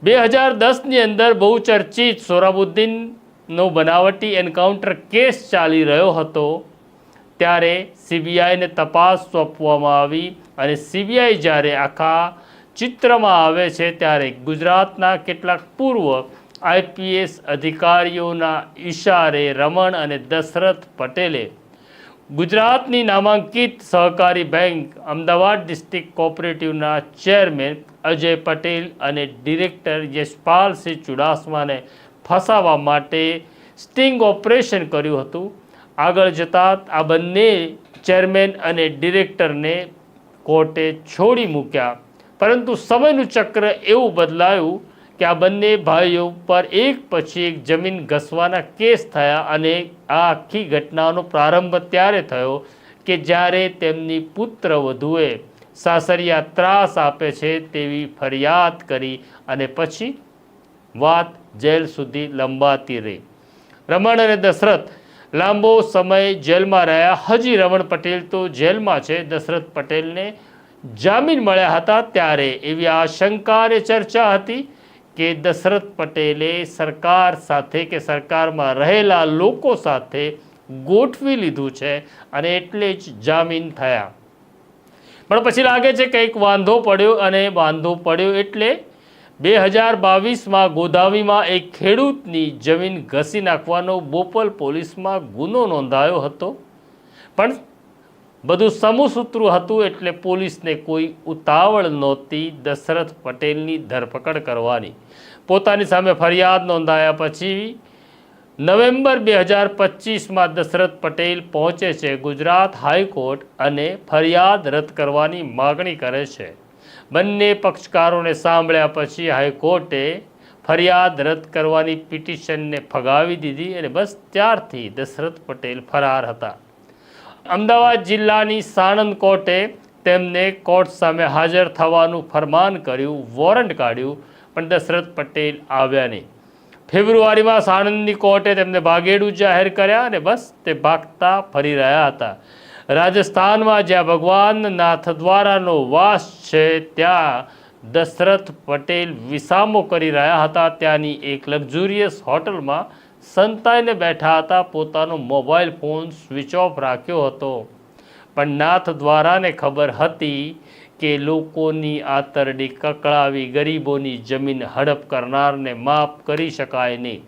2010ની અંદર બહુચર્ચિત સોહરાબુદ્દીનનો બનાવટી encounter case ચાલી રહ્યો હતો ત્યારે સીબીઆઈને તપાસ સોંપવામાં આવી અને સીબીઆઈ જ્યારે આખા ચિત્રમાં આવે છે ત્યારે ગુજરાતના કેટલાક પૂર્વ આઈપીએસ અધિકારીઓના ઇશારે રમણ અને દશરથ પટેલે ગુજરાતની નામાંકિત સહકારી બેંક અમદાવાદ ડિસ્ટ્રિક્ટ કોઓપરેટિવના ચેરમેન અજય પટેલ અને ડિરેક્ટર યશપાલસિંહ ચુડાસમાને ફસાવવા માટે સ્ટિંગ ઓપરેશન કર્યું હતું। આગળ જતાં આ બંને ચેરમેન અને ડિરેક્ટરને કોર્ટે છોડી મૂક્યા, પરંતુ સમયનું ચક્ર એવું બદલાયું કે આ બંને ભાઈઓ પર એક પછી એક જમીન ઘસવાના કેસ થયા અને આ આખી ઘટનાનો પ્રારંભ ત્યારે થયો કે જ્યારે તેમની પુત્રવધુએ સાસરિયા ત્રાસ આપે છે તેવી ફરિયાદ કરી અને પછી વાત જેલ સુધી લંબાતી રહી। રમણ અને દશરથ લાંબો સમય જેલમાં રહ્યા। હજી રમણ પટેલ તો જેલમાં છે। દશરથ પટેલને જામીન મળ્યા હતા ત્યારે એવી આશંકા અને ચર્ચા હતી કે દશરથ પટેલે સરકાર સાથે કે સરકારમાં રહેલા લોકો સાથે ગોઠવી લીધું છે અને એટલે જ જામીન થયા। પણ પછી લાગે છે કંઈક વાંધો પડ્યો અને વાંધો પડ્યો એટલે 2022માં ગોધાવીમાં એક ખેડૂતની જમીન ઘસી નાખવાનો બોપલ પોલીસમાં ગુનો નોંધાયો હતો, પણ બધું સમૂહસૂત્રું હતું એટલે પોલીસને કોઈ ઉતાવળ નહોતી દશરથ પટેલની ધરપકડ કરવાની। પોતાની સામે ફરિયાદ નોંધાયા પછી નવેમ્બર 2025માં દશરથ પટેલ પહોંચે છે ગુજરાત હાઈકોર્ટ અને ફરિયાદ રદ કરવાની માગણી કરે છે। બંને પક્ષકારોને સાંભળ્યા પછી હાઈકોર્ટે ફરિયાદ રદ કરવાની પિટિશનને ફગાવી દીધી અને બસ ત્યારથી દશરથ પટેલ ફરાર હતા। અમદાવાદ જિલ્લાની સાણંદ કોર્ટે તેમને કોર્ટ સામે હાજર થવાનું ફરમાન કર્યું, વોરંટ કાઢ્યું, પણ દશરથ પટેલ આવ્યા નહીં। ફેબ્રુઆરીમાં સાણંદની કોર્ટે તેમને ભાગેડુ જાહેર કર્યા અને બસ તે ભાગતા ફરી રહ્યા હતા। રાજસ્થાનમાં જ્યાં ભગવાન નાથદ્વારાનો વાસ છે ત્યાં દશરથ પટેલ વિસામો કરી રહ્યા હતા। ત્યાંની એક લક્ઝુરિયસ હોટલમાં સંતાઈને બેઠા હતા। પોતાનો મોબાઈલ ફોન સ્વિચ ઓફ રાખ્યો હતો, પણ નાથદ્વારાને ખબર હતી કે લોકોની આતરડી કકળાવી ગરીબોની જમીન હડપ કરનારને માફ કરી શકાય નહીં।